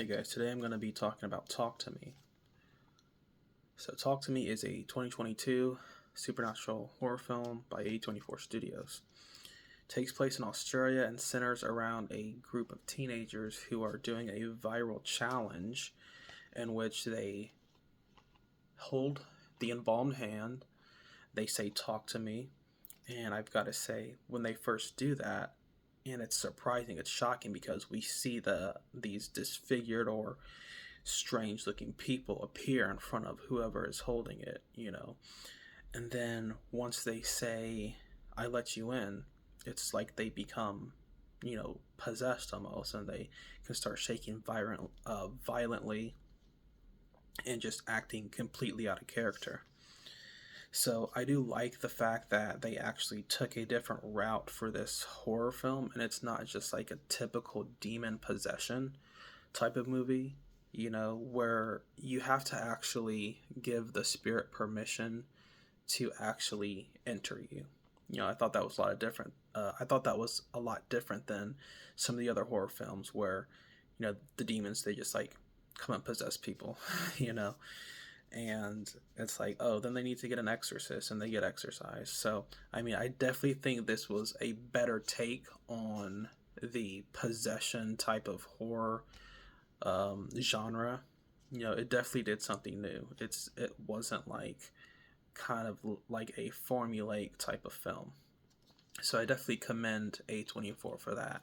Hey guys, today I'm going to be talking about Talk to Me. So, Talk to Me is a 2022 supernatural horror film by A24 Studios. It takes place in Australia and centers around a group of teenagers who are doing a viral challenge in which they hold the embalmed hand, they say, "Talk to me," and I've got to say, when they first do that, and it's surprising, it's shocking because we see these disfigured or strange looking people appear in front of whoever is holding it. And then once they say, "I let you in," it's like they become, possessed almost, and they can start shaking violently and just acting completely out of character. So I do like the fact that they actually took a different route for this horror film, and it's not just like a typical demon possession type of movie, where you have to actually give the spirit permission to actually enter you. I thought that was a lot of different. I thought that was a lot different than some of the other horror films where, the demons, they just like come and possess people, you know, and it's like, oh, then they need to get an exorcist and they get exorcised. So, I mean, I definitely think this was a better take on the possession type of horror genre. It definitely did something new. It wasn't like kind of like a formulaic type of film. So I definitely commend A24 for that.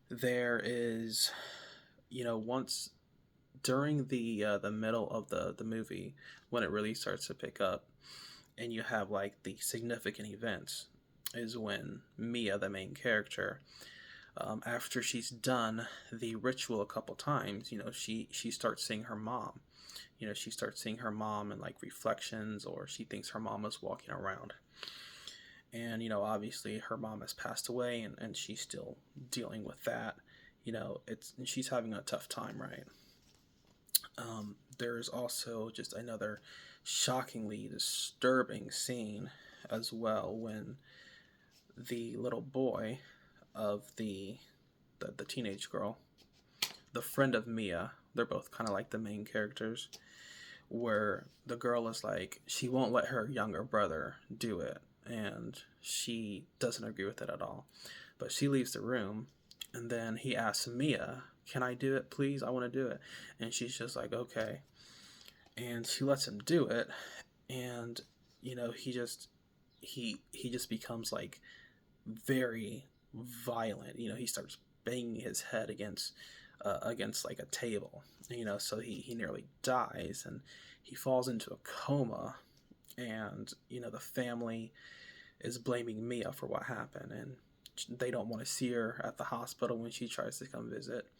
There is, once during the middle of the movie, when it really starts to pick up, and you have like the significant events, is when Mia, the main character, after she's done the ritual a couple times, she starts seeing her mom. She starts seeing her mom in like reflections, or she thinks her mom is walking around. And, obviously her mom has passed away, and she's still dealing with that. She's having a tough time, right? There's also just another shockingly disturbing scene as well when the little boy of the teenage girl, the friend of Mia, they're both kind of like the main characters, where the girl is like, she won't let her younger brother do it, and she doesn't agree with it at all. But she leaves the room, and then he asks Mia, "Can I do it, please? I want to do it." And she's just like, "Okay." And she lets him do it, and he just becomes like very violent. He starts banging his head against like a table, so he nearly dies, and he falls into a coma. And the family is blaming Mia for what happened, and they don't want to see her at the hospital when she tries to come visit.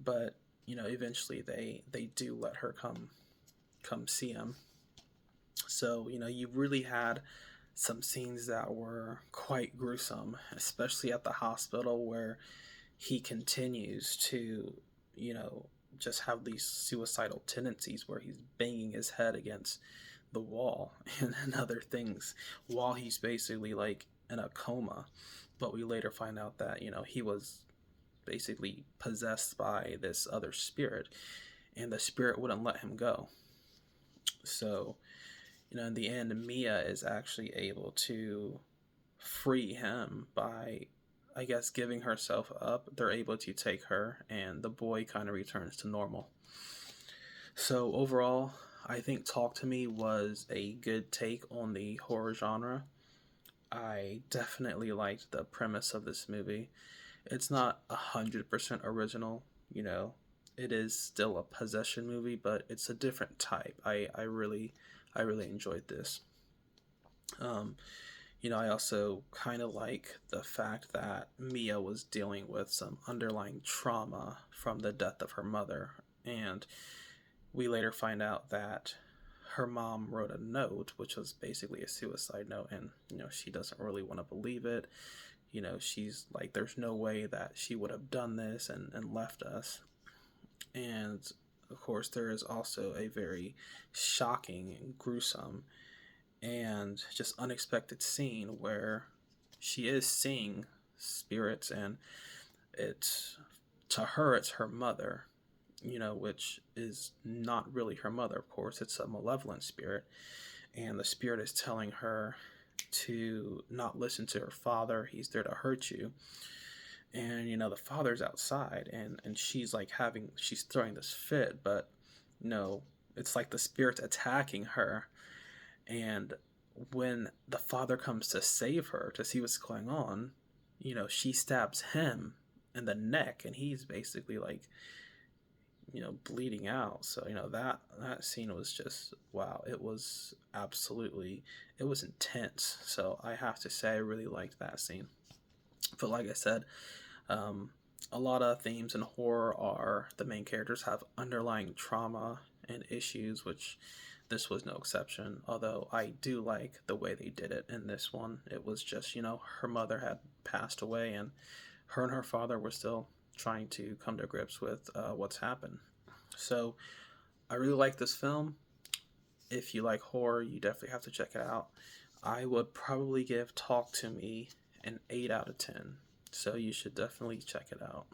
But eventually they do let her come see him. So you really had some scenes that were quite gruesome, especially at the hospital, where he continues to, just have these suicidal tendencies where he's banging his head against the wall and other things while he's basically like in a coma. But we later find out that, he was basically possessed by this other spirit, and the spirit wouldn't let him go. So, in the end, Mia is actually able to free him by, I guess, giving herself up. They're able to take her, and the boy kind of returns to normal. So overall, I think Talk to Me was a good take on the horror genre. I definitely liked the premise of this movie. It's not 100% original, It is still a possession movie, but it's a different type. I really enjoyed this. Um, I also kind of like the fact that Mia was dealing with some underlying trauma from the death of her mother, and we later find out that her mom wrote a note, which was basically a suicide note, and she doesn't really want to believe it. She's like, there's no way that she would have done this and left us. And of course, there is also a very shocking and gruesome and just unexpected scene where she is seeing spirits, and it's to her, it's her mother, which is not really her mother, of course. It's a malevolent spirit. And the spirit is telling her to not listen to her father. He's there to hurt you. And, the father's outside, and she's like she's throwing this fit, but, it's like the spirit's attacking her. And when the father comes to save her, to see what's going on, she stabs him in the neck, and he's basically like, bleeding out. So, that scene was just, wow. It was it was intense. So I have to say, I really liked that scene. But like I said, a lot of themes in horror are the main characters have underlying trauma and issues, which this was no exception. Although I do like the way they did it in this one. It was just, her mother had passed away, and her father were still trying to come to grips with what's happened. So I really like this film. If you like horror, you definitely have to check it out. I would probably give Talk to Me an 8 out of 10. So you should definitely check it out.